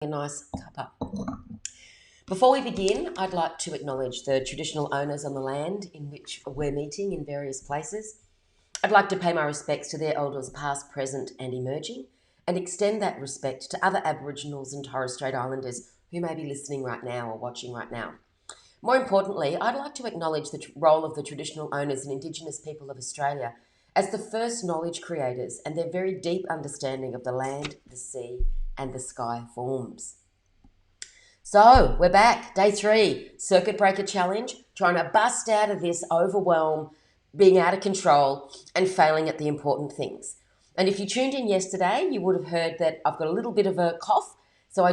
A nice cuppa. Before we begin, I'd like to acknowledge the traditional owners on the land in which we're meeting in various places. I'd like to pay my respects to their elders past, present and emerging, and extend that respect to other Aboriginals and Torres Strait Islanders who may be listening right now or watching right now. More importantly, I'd like to acknowledge the role of the traditional owners and Indigenous people of Australia as the first knowledge creators and their very deep understanding of the land, the sea and the sky forms. So we're back, day 3, circuit breaker challenge, trying to bust out of this overwhelm, being out of control and failing at the important things. And if you tuned in yesterday, you would have heard that I've got a little bit of a cough. So I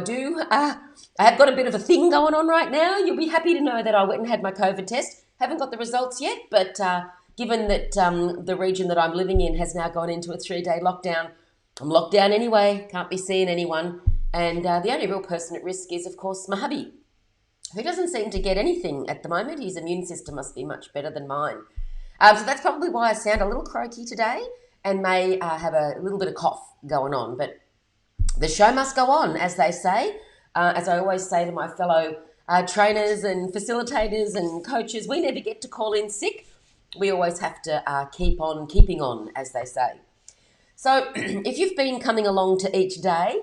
have got a bit of a thing going on right now. You'll be happy to know that I went and had my COVID test. Haven't got the results yet, but given that the region that I'm living in has now gone into a 3-day lockdown, I'm locked down anyway, can't be seeing anyone. And the only real person at risk is, of course, my hubby, who doesn't seem to get anything at the moment. His immune system must be much better than mine. So that's probably why I sound a little croaky today and may have a little bit of cough going on. But the show must go on, as they say. As I always say to my fellow trainers and facilitators and coaches, we never get to call in sick. We always have to keep on keeping on, as they say. So if you've been coming along to each day,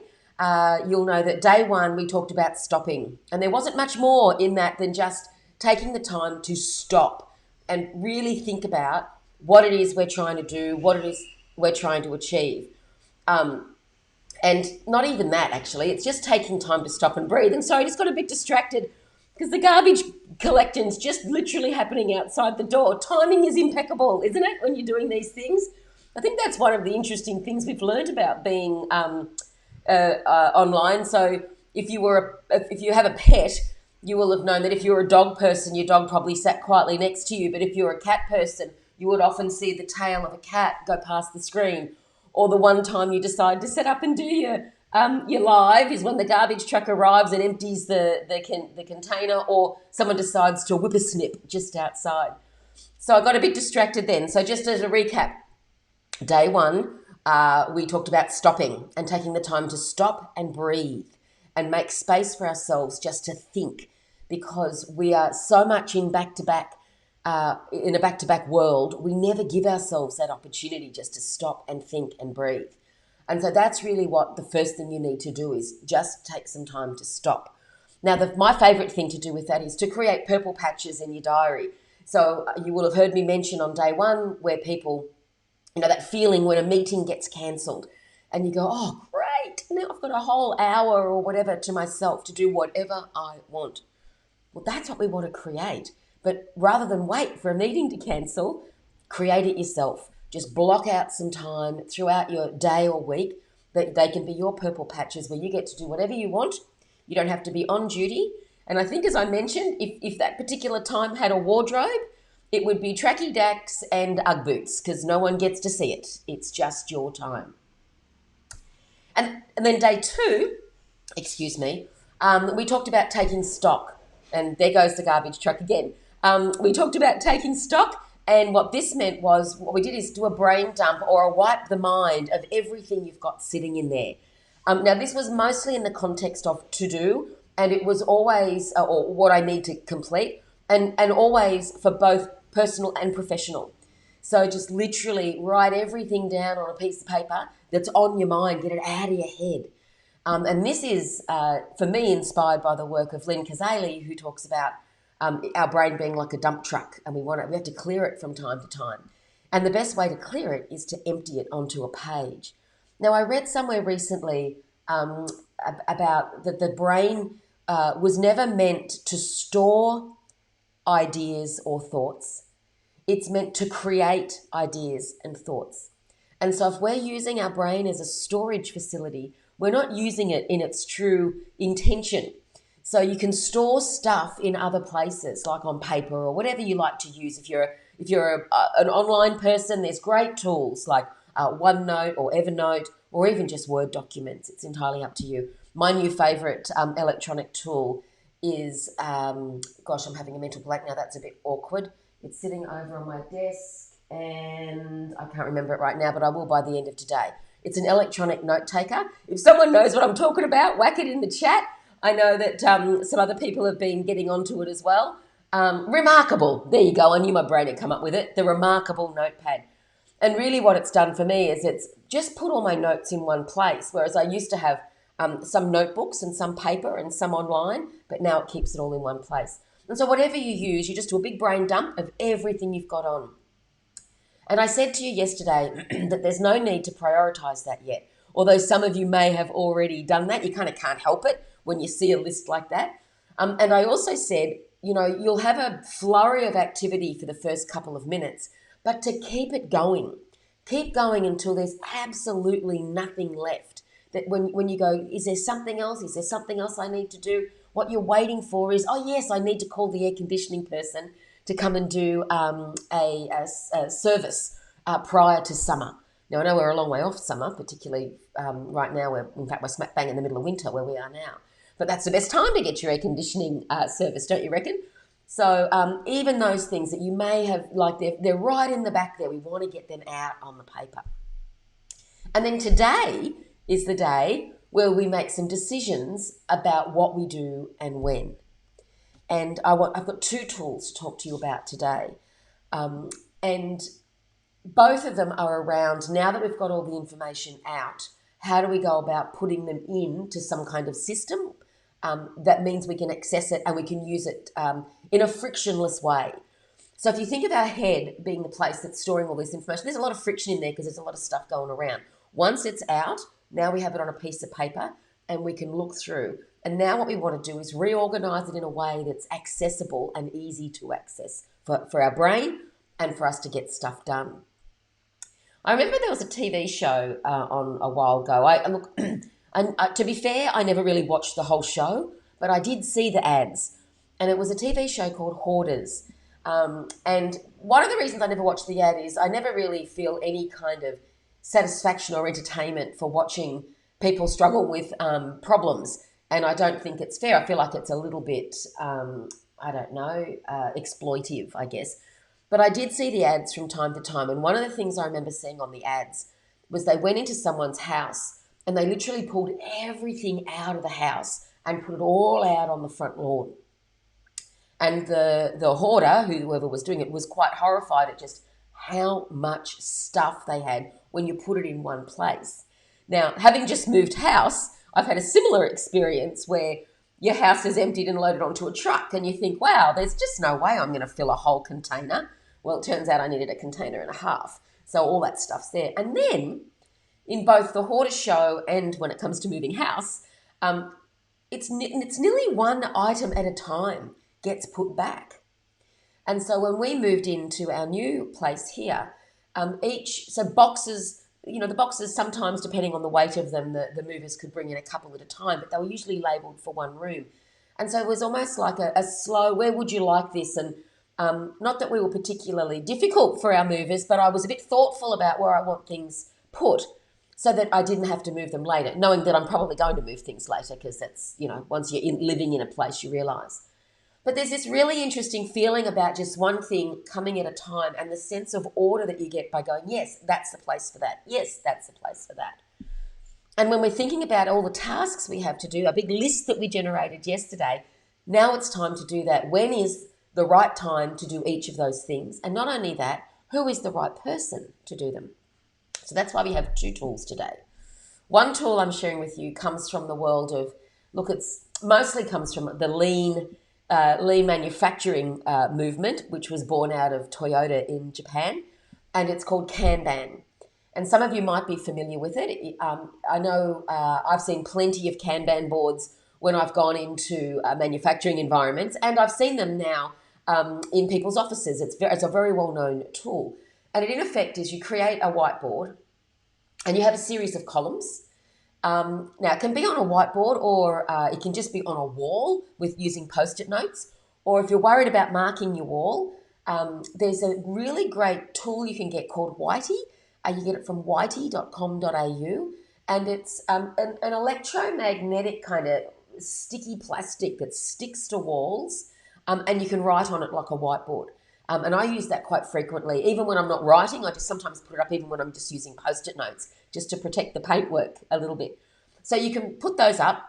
you'll know that day 1 we talked about stopping. And there wasn't much more in that than just taking the time to stop and really think about what it is we're trying to do, what it is we're trying to achieve. And not even that, actually. It's just taking time to stop and breathe. And so I just got a bit distracted because the garbage collection's just literally happening outside the door. Timing is impeccable, isn't it, when you're doing these things? I think that's one of the interesting things we've learned about being online. So if you have a pet, you will have known that if you're a dog person, your dog probably sat quietly next to you. But if you're a cat person, you would often see the tail of a cat go past the screen. Or the one time you decide to set up and do your live is when the garbage truck arrives and empties the container, or someone decides to whip a snip just outside. So I got a bit distracted then. So just as a recap, day 1, we talked about stopping and taking the time to stop and breathe and make space for ourselves just to think, because we are so much in a back-to-back world, we never give ourselves that opportunity just to stop and think and breathe. And so that's really what the first thing you need to do is just take some time to stop. Now, my favourite thing to do with that is to create purple patches in your diary. So you will have heard me mention on day 1 where people, that feeling when a meeting gets cancelled and you go, oh, great, now I've got a whole hour or whatever to myself to do whatever I want. Well, that's what we want to create. But rather than wait for a meeting to cancel, create it yourself. Just block out some time throughout your day or week. That they can be your purple patches where you get to do whatever you want. You don't have to be on duty. And I think, as I mentioned, if that particular time had a wardrobe, it would be tracky dacks and Ugg boots, because no one gets to see it. It's just your time. And then day 2, we talked about taking stock. And there goes the garbage truck again. We talked about taking stock, and what this meant was, what we did is do a brain dump or a wipe the mind of everything you've got sitting in there. Now, this was mostly in the context of to do, and it was always, or what I need to complete, and always for both personal and professional. So just literally write everything down on a piece of paper that's on your mind, get it out of your head. And this is, for me, inspired by the work of Lynn Kazali, who talks about our brain being like a dump truck, and we have to clear it from time to time. And the best way to clear it is to empty it onto a page. Now, I read somewhere recently about that the brain was never meant to store ideas or thoughts. It's meant to create ideas and thoughts. And so if we're using our brain as a storage facility, we're not using it in its true intention. So you can store stuff in other places, like on paper or whatever you like to use. If you're an online person, there's great tools like OneNote or Evernote, or even just Word documents. It's entirely up to you. My new favourite electronic tool is, I'm having a mental blank now. That's a bit awkward. It's sitting over on my desk and I can't remember it right now, but I will by the end of today. It's an electronic note taker. If someone knows what I'm talking about, whack it in the chat. I know that some other people have been getting onto it as well. Remarkable. There you go. I knew my brain had come up with it. The Remarkable Notepad. And really what it's done for me is it's just put all my notes in one place, whereas I used to have some notebooks and some paper and some online, but now it keeps it all in one place. And so whatever you use, you just do a big brain dump of everything you've got on. And I said to you yesterday that there's no need to prioritise that yet. Although some of you may have already done that, you kind of can't help it when you see a list like that. And I also said, you'll have a flurry of activity for the first couple of minutes, but to keep it going. Keep going until there's absolutely nothing left. That when you go, is there something else? Is there something else I need to do? What you're waiting for is, oh yes, I need to call the air conditioning person to come and do a service prior to summer. Now, I know we're a long way off summer, particularly right now. In fact, we're smack bang in the middle of winter where we are now. But that's the best time to get your air conditioning service, don't you reckon? So even those things that you may have, like they're right in the back there, we want to get them out on the paper. And then today is the day where we make some decisions about what we do and when. And I've got two tools to talk to you about today. And both of them are around, now that we've got all the information out, how do we go about putting them into some kind of system that means we can access it and we can use it in a frictionless way. So if you think of our head being the place that's storing all this information, there's a lot of friction in there because there's a lot of stuff going around. Once it's out, now we have it on a piece of paper and we can look through. And now what we want to do is reorganize it in a way that's accessible and easy to access for our brain and for us to get stuff done. I remember there was a TV show on a while ago. To be fair, I never really watched the whole show, but I did see the ads. And it was a TV show called Hoarders. And one of the reasons I never watched the ad is I never really feel any kind of satisfaction or entertainment for watching people struggle with problems. And I don't think it's fair. I feel like it's a little bit, exploitive, I guess. But I did see the ads from time to time. And one of the things I remember seeing on the ads was they went into someone's house and they literally pulled everything out of the house and put it all out on the front lawn. And the hoarder, whoever was doing it, was quite horrified at just how much stuff they had when you put it in one place. Now, having just moved house, I've had a similar experience where your house is emptied and loaded onto a truck and you think, wow, there's just no way I'm going to fill a whole container. Well, it turns out I needed a container and a half. So all that stuff's there. And then in both the hoarder show and when it comes to moving house, it's nearly one item at a time gets put back. And so when we moved into our new place here, boxes, the boxes sometimes, depending on the weight of them, the movers could bring in a couple at a time, but they were usually labelled for one room. And so it was almost like a slow, where would you like this? And not that we were particularly difficult for our movers, but I was a bit thoughtful about where I want things put so that I didn't have to move them later, knowing that I'm probably going to move things later because that's, once you're living in a place, you realise. But there's this really interesting feeling about just one thing coming at a time and the sense of order that you get by going, yes, that's the place for that. Yes, that's the place for that. And when we're thinking about all the tasks we have to do, a big list that we generated yesterday, now it's time to do that. When is the right time to do each of those things? And not only that, who is the right person to do them? So that's why we have two tools today. One tool I'm sharing with you comes from the world of, it's mostly comes from the lean manufacturing movement, which was born out of Toyota in Japan, and it's called Kanban. And some of you might be familiar with it. I know I've seen plenty of Kanban boards when I've gone into manufacturing environments, and I've seen them now in people's offices. It's a very well-known tool. And it, in effect, is you create a whiteboard and you have a series of columns. Now, it can be on a whiteboard or it can just be on a wall with using Post-it notes. Or if you're worried about marking your wall, there's a really great tool you can get called Whitey. You get it from whitey.com.au. And it's an electromagnetic kind of sticky plastic that sticks to walls and you can write on it like a whiteboard. And I use that quite frequently. Even when I'm not writing, I just sometimes put it up even when I'm just using Post-it notes, just to protect the paintwork a little bit. So you can put those up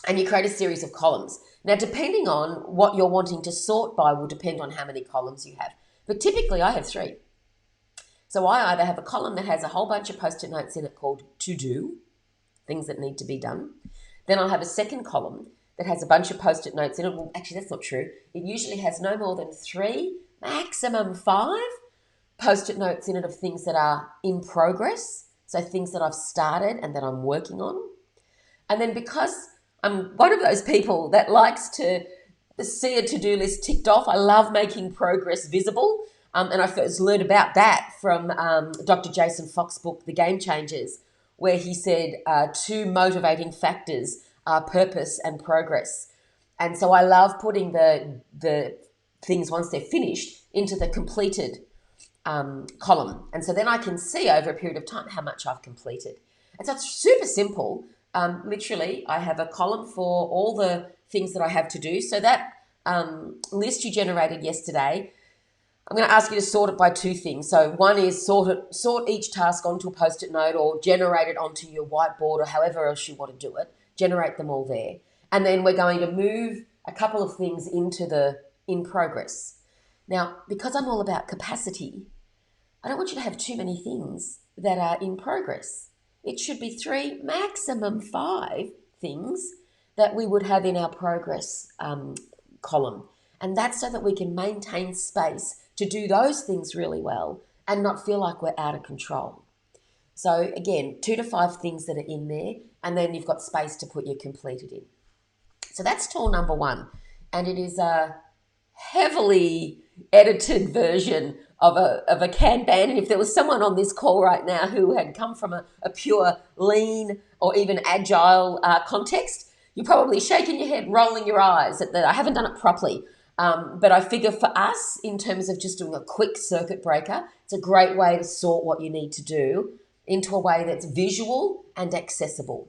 and you create a series of columns. Now, depending on what you're wanting to sort by will depend on how many columns you have. But typically I have 3. So I either have a column that has a whole bunch of Post-it notes in it called to do, things that need to be done. Then I'll have a second column that has a bunch of Post-it notes in it. Well, actually, that's not true. It usually has no more than 3, maximum 5 Post-it notes in it of things that are in progress. So things that I've started and that I'm working on. And then because I'm one of those people that likes to see a to-do list ticked off, I love making progress visible. And I first learned about that from Dr. Jason Fox's book, The Game Changers, where he said 2 motivating factors are purpose and progress. And so I love putting the things once they're finished into the completed column. And so then I can see over a period of time how much I've completed. And so it's super simple. Literally, I have a column for all the things that I have to do. So that list you generated yesterday, I'm going to ask you to sort it by 2 things. So one is sort each task onto a Post-it note or generate it onto your whiteboard or however else you want to do it. Generate them all there. And then we're going to move a couple of things into the in progress. Now, because I'm all about capacity, I don't want you to have too many things that are in progress. It should be 3, maximum 5 things that we would have in our progress column. And that's so that we can maintain space to do those things really well and not feel like we're out of control. So again, 2 to 5 things that are in there, and then you've got space to put your completed in. So that's tool number 1. And it is a heavily edited version of a Kanban. And if there was someone on this call right now who had come from a pure lean or even agile context, you're probably shaking your head, rolling your eyes at that I haven't done it properly. But I figure for us, in terms of just doing a quick circuit breaker, it's a great way to sort what you need to do into a way that's visual and accessible.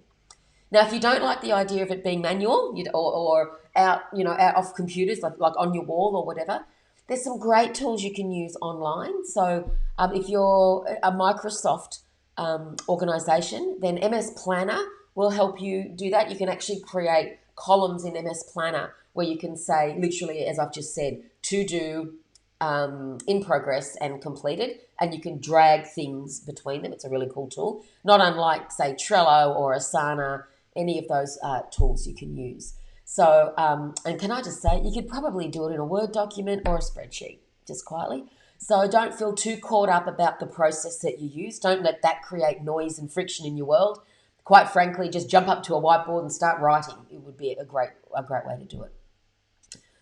Now, if you don't like the idea of it being manual or out off computers, like on your wall or whatever, there's some great tools you can use online. So if you're a Microsoft organization, then MS Planner will help you do that. You can actually create columns in MS Planner where you can say, literally, as I've just said, to do, in progress and completed, and you can drag things between them. It's a really cool tool, not unlike, say, Trello or Asana, any of those tools you can use. So, and can I just say, you could probably do it in a Word document or a spreadsheet, just quietly. So don't feel too caught up about the process that you use. Don't let that create noise and friction in your world. Quite frankly, just jump up to a whiteboard and start writing. It would be a great way to do it.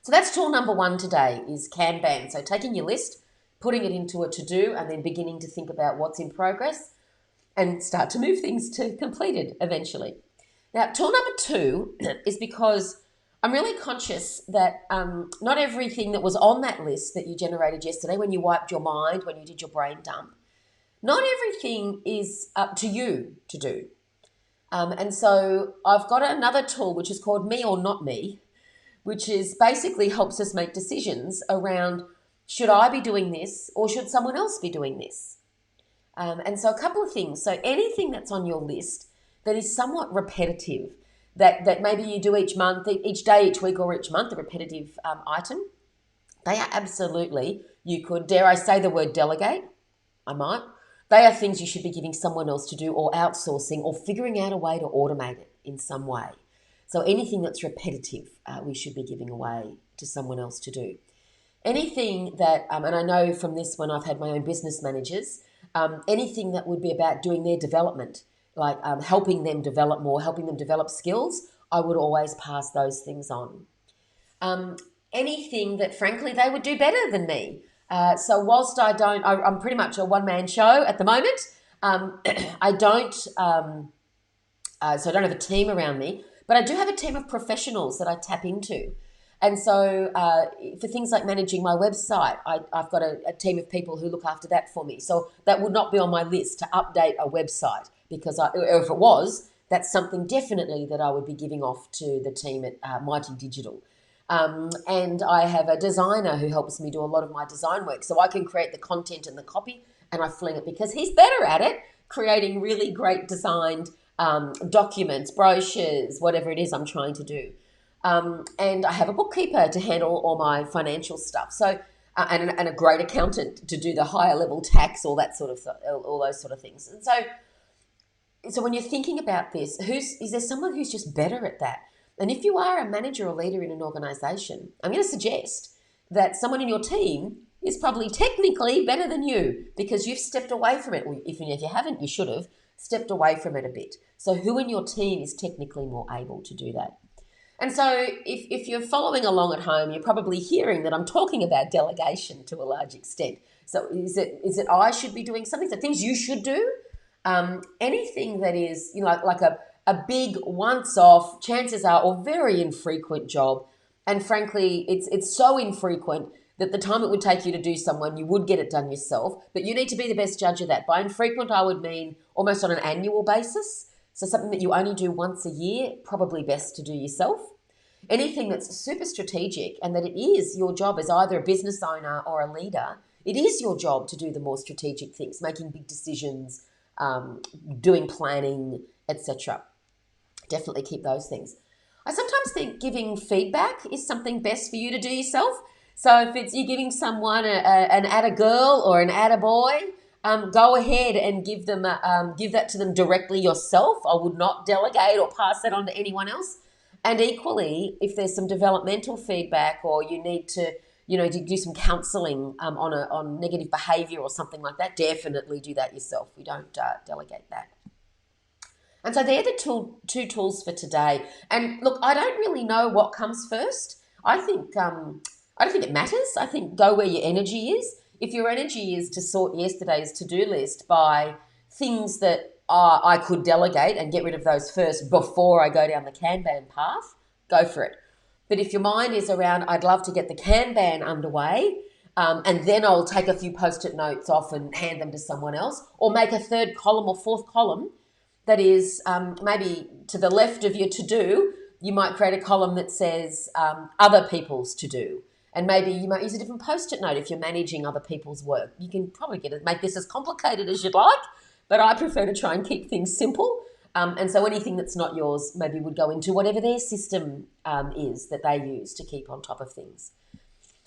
So that's tool number 1 today, is Kanban. So taking your list, putting it into a to-do, and then beginning to think about what's in progress and start to move things to completed eventually. Now, tool number 2 is because I'm really conscious that not everything that was on that list that you generated yesterday when you wiped your mind, when you did your brain dump, not everything is up to you to do. And so I've got another tool which is called Me or Not Me, which is basically helps us make decisions around, should I be doing this or should someone else be doing this? And so a couple of things. So anything that's on your list that is somewhat repetitive, that maybe you do each month, each day, each week, or each month, a repetitive item, they are absolutely, you could, dare I say the word delegate? I might. They are things you should be giving someone else to do or outsourcing or figuring out a way to automate it in some way. So anything that's repetitive, we should be giving away to someone else to do. Anything that, and I know from this when I've had my own business managers, anything that would be about doing their development, like helping them develop more, helping them develop skills, I would always pass those things on. Anything that, frankly, they would do better than me. So whilst I'm pretty much a one-man show at the moment. I don't, so I don't have a team around me, but I do have a team of professionals that I tap into. And so for things like managing my website, I've got a team of people who look after that for me. So that would not be on my list to update a website because or if it was, that's something definitely that I would be giving off to the team at Mighty Digital. And I have a designer who helps me do a lot of my design work. So I can create the content and the copy and I fling it because he's better at it, creating really great designed documents, brochures, whatever it is I'm trying to do. And I have a bookkeeper to handle all my financial stuff. So, and a great accountant to do the higher level tax, all that sort of all those sort of things. And so when you're thinking about this, is there someone who's just better at that? And if you are a manager or leader in an organisation, I'm going to suggest that someone in your team is probably technically better than you because you've stepped away from it. If you haven't, you should have stepped away from it a bit. So who in your team is technically more able to do that? And so if you're following along at home, you're probably hearing that I'm talking about delegation to a large extent. So is it I should be doing something? So things you should do, anything that is, like a big once-off, chances are, or very infrequent job. And frankly, it's so infrequent that the time it would take you to do someone, you would get it done yourself. But you need to be the best judge of that. By infrequent, I would mean almost on an annual basis. So something that you only do once a year, probably best to do yourself. Anything that's super strategic and that it is your job as either a business owner or a leader, it is your job to do the more strategic things, making big decisions, doing planning, etc. Definitely keep those things. I sometimes think giving feedback is something best for you to do yourself. So if it's you're giving someone an atta girl or an atta boy, go ahead and give that to them directly yourself. I would not delegate or pass that on to anyone else. And equally, if there's some developmental feedback or you need to, to do some counselling on negative behaviour or something like that, definitely do that yourself. We don't delegate that. And so they're the two tools for today. And look, I don't really know what comes first. I don't think it matters. I think go where your energy is. If your energy is to sort yesterday's to-do list by things that I could delegate and get rid of those first before I go down the Kanban path, go for it. But if your mind is around, I'd love to get the Kanban underway, and then I'll take a few post-it notes off and hand them to someone else, or make a third column or fourth column that is maybe to the left of your to-do, you might create a column that says other people's to-do. And maybe you might use a different post-it note if you're managing other people's work. You can probably make this as complicated as you'd like, but I prefer to try and keep things simple. And so anything that's not yours maybe would go into whatever their system is that they use to keep on top of things.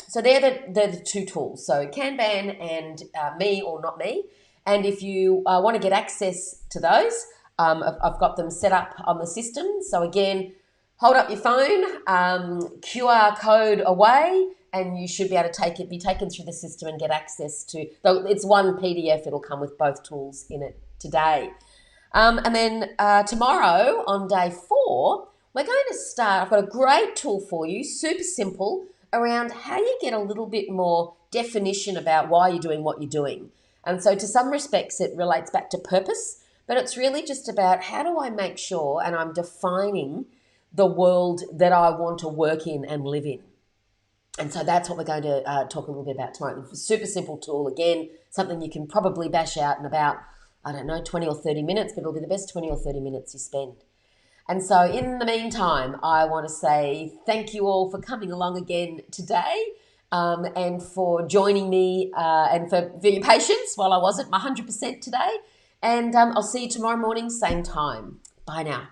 So they're the two tools. So Kanban and Me or Not Me. And if you want to get access to those, I've got them set up on the system. So again, hold up your phone, QR code away, and you should be able to be taken through the system and get access to, though it's one PDF, it'll come with both tools in it today. And then tomorrow on day 4, we're going to start, I've got a great tool for you, super simple, around how you get a little bit more definition about why you're doing what you're doing. And so to some respects, it relates back to purpose, but it's really just about how do I make sure and I'm defining the world that I want to work in and live in. And so that's what we're going to talk a little bit about tomorrow. It's a super simple tool, again, something you can probably bash out in about, 20 or 30 minutes, but it'll be the best 20 or 30 minutes you spend. And so in the meantime, I want to say thank you all for coming along again today and for joining me and for your patience while I wasn't my 100% today. And I'll see you tomorrow morning, same time. Bye now.